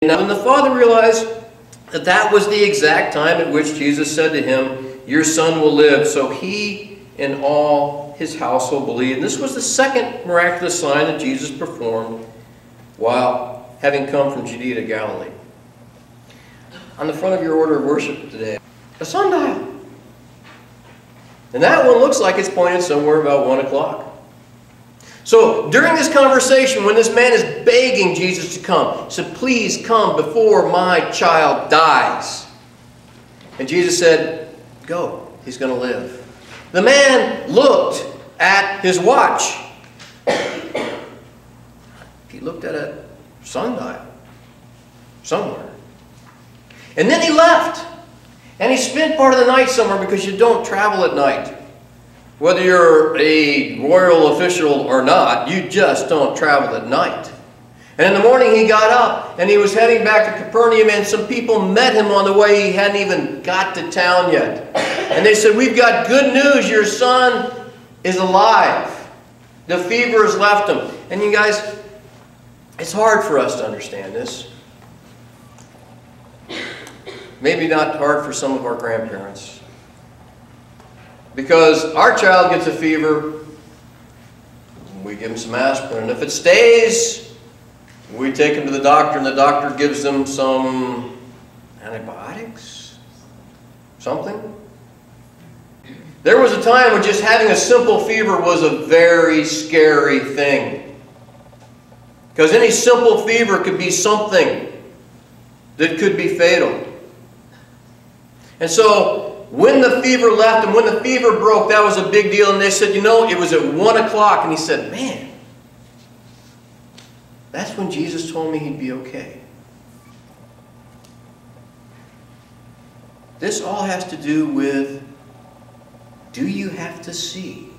Now when the father realized that that was the exact time at which Jesus said to him, "Your son will live," so he and all his household believed. And this was the second miraculous sign that Jesus performed while having come from Judea to Galilee. On the front of your order of worship today, a sundial. And that one looks like it's pointed somewhere about 1 o'clock. So during this conversation, when this man is begging Jesus to come, he said, "Please come before my child dies." And Jesus said, "Go, he's going to live." The man looked at his watch. He looked at a sundial somewhere. And then he left. And he spent part of the night somewhere, because you don't travel at night. Whether you're a royal official or not, you just don't travel at night. And in the morning he got up and he was heading back to Capernaum, and some people met him on the way. He hadn't even got to town yet. And they said, "We've got good news. Your son is alive. The fever has left him." And you guys, it's hard for us to understand this. Maybe not hard for some of our grandparents. Because our child gets a fever, we give him some aspirin. And if it stays, we take him to the doctor, and the doctor gives them some antibiotics, something. There was a time when just having a simple fever was a very scary thing. Because any simple fever could be something that could be fatal. And so when the fever left and when the fever broke, that was a big deal. And they said, "You know, it was at 1 o'clock. And he said, "Man, that's when Jesus told me he'd be okay." This all has to do with, do you have to see?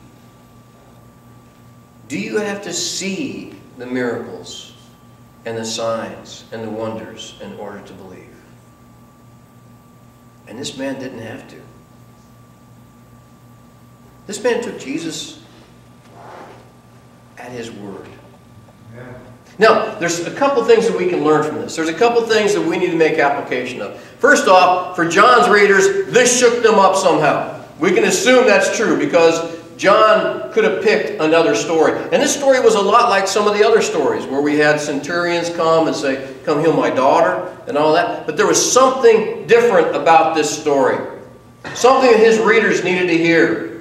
Do you have to see the miracles and the signs and the wonders in order to believe? And this man didn't have to. This man took Jesus at his word. Yeah. Now, there's a couple things that we can learn from this. There's a couple things that we need to make application of. First off, for John's readers, this shook them up somehow. We can assume that's true because John could have picked another story. And this story was a lot like some of the other stories where we had centurions come and say, "Come heal my daughter," and all that. But there was something different about this story. Something that his readers needed to hear.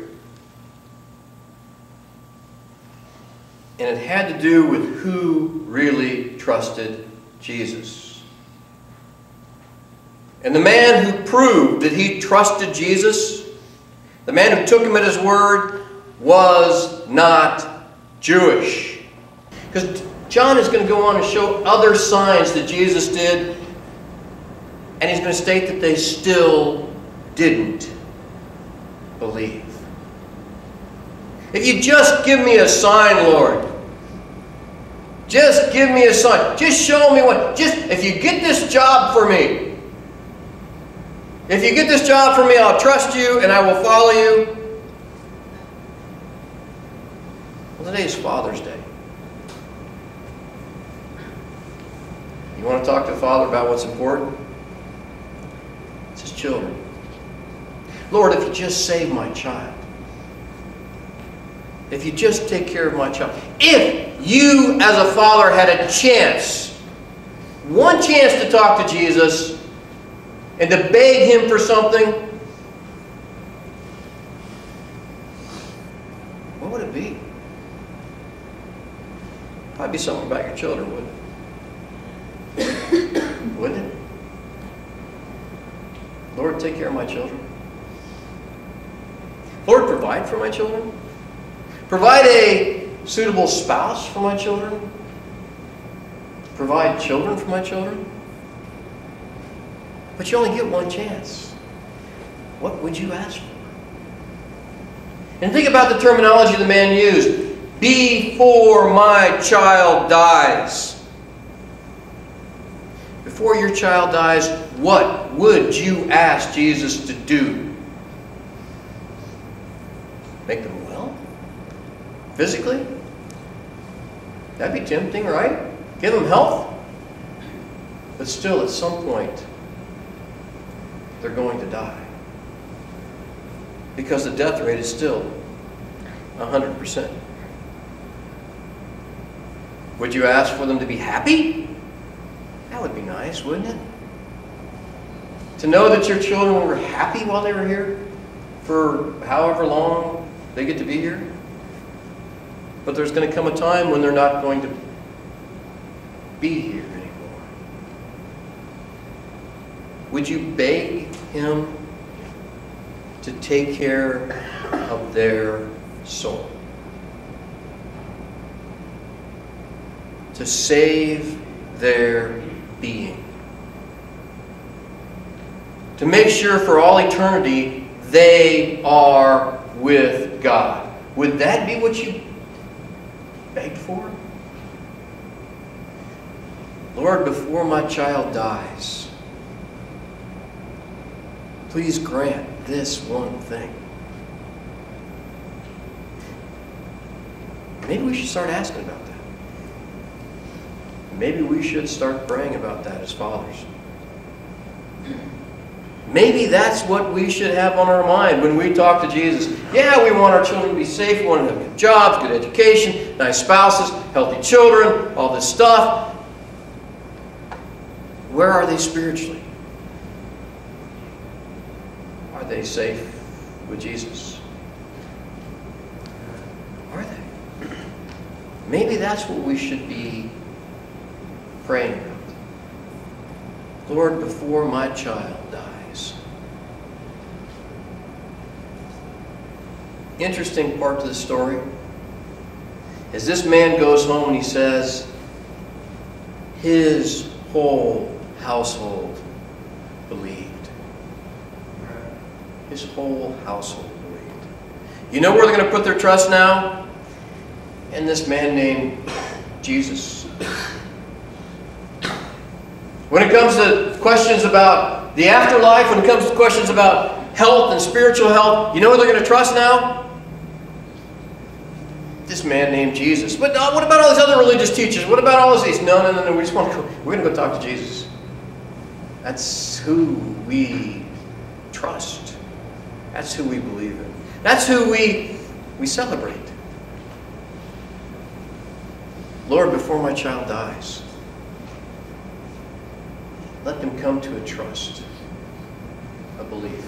And it had to do with who really trusted Jesus. And the man who proved that he trusted Jesus, the man who took him at his word, was not Jewish. Because John is going to go on and show other signs that Jesus did, and he's going to state that they still didn't believe. If you just give me a sign, Lord, just give me a sign. Just show me what. Just, if you get this job for me, if you get this job for me, I'll trust you and I will follow you. Well, today is Father's Day. You want to talk to Father about what's important? It's his children. Lord, if you just save my child. If you just take care of my child. If you, as a father, had a chance, one chance to talk to Jesus and to beg him for something, what would it be? Probably be something about your children, wouldn't it? Wouldn't it? Lord, take care of my children. Lord, provide for my children. Provide a suitable spouse for my children. Provide children for my children. But you only get one chance. What would you ask for? And think about the terminology the man used. Before my child dies. Before your child dies, what would you ask Jesus to do? Make them well? Physically? That'd be tempting, right? Give them health? But still, at some point, they're going to die. Because the death rate is still 100%. Would you ask for them to be happy? That would be nice, wouldn't it? To know that your children were happy while they were here for however long they get to be here. But there's going to come a time when they're not going to be here anymore. Would you beg Him to take care of their soul? To save their being? To make sure for all eternity they are with God? Would that be what you begged for? Lord, before my child dies, please grant this one thing. Maybe we should start asking about that. Maybe we should start praying about that as fathers. Maybe that's what we should have on our mind when we talk to Jesus. Yeah, we want our children to be safe. We want them to have good jobs, good education, nice spouses, healthy children, all this stuff. Where are they spiritually? Are they safe with Jesus? Are they? Maybe that's what we should be praying about. Lord, before my child dies. Interesting part to the story is this man goes home and he says his whole household believed. His whole household believed. You know where they're going to put their trust now? In this man named Jesus. When it comes to questions about the afterlife, when it comes to questions about health and spiritual health, you know where they're going to trust now? This man named Jesus. But what about all these other religious teachers? What about all these? No. We just want to go. We're going to go talk to Jesus. That's who we trust. That's who we believe in. That's who we celebrate. Lord, before my child dies, let them come to a trust, a belief.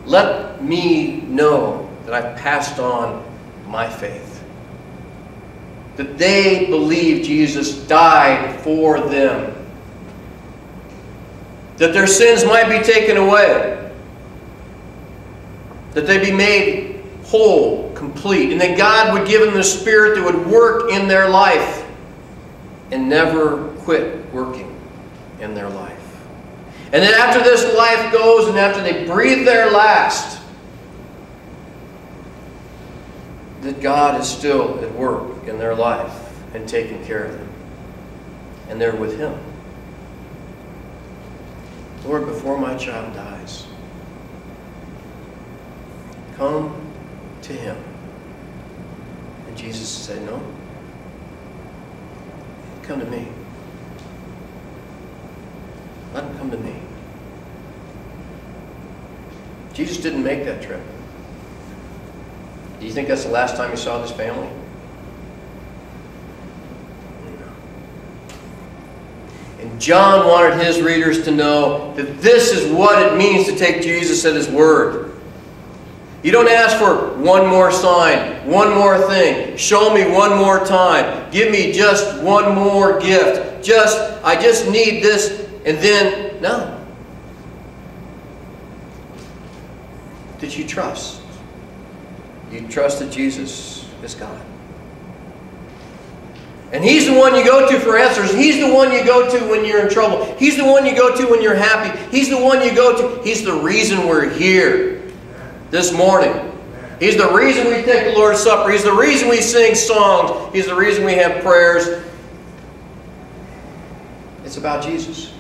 Let me know that I've passed on my faith. That they believe Jesus died for them. That their sins might be taken away. That they be made whole, complete. And that God would give them the Spirit that would work in their life and never quit working in their life. And then after this life goes and after they breathe their last, that God is still at work in their life and taking care of them. And they're with Him. Lord, before my child dies, come to Him. And Jesus said, no. Come to me. Let him come to me. Jesus didn't make that trip. Do you think that's the last time he saw this family? No. And John wanted his readers to know that this is what it means to take Jesus at His word. You don't ask for one more sign, one more thing. Show me one more time. Give me just one more gift. I just need this. And then, no. Did you trust? You trust that Jesus is God. And He's the one you go to for answers. He's the one you go to when you're in trouble. He's the one you go to when you're happy. He's the one you go to. He's the reason we're here this morning. He's the reason we take the Lord's Supper. He's the reason we sing songs. He's the reason we have prayers. It's about Jesus.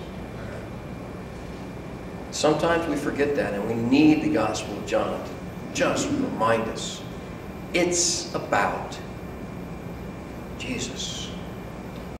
Sometimes we forget that, and we need the Gospel of John to just remind us. It's about Jesus.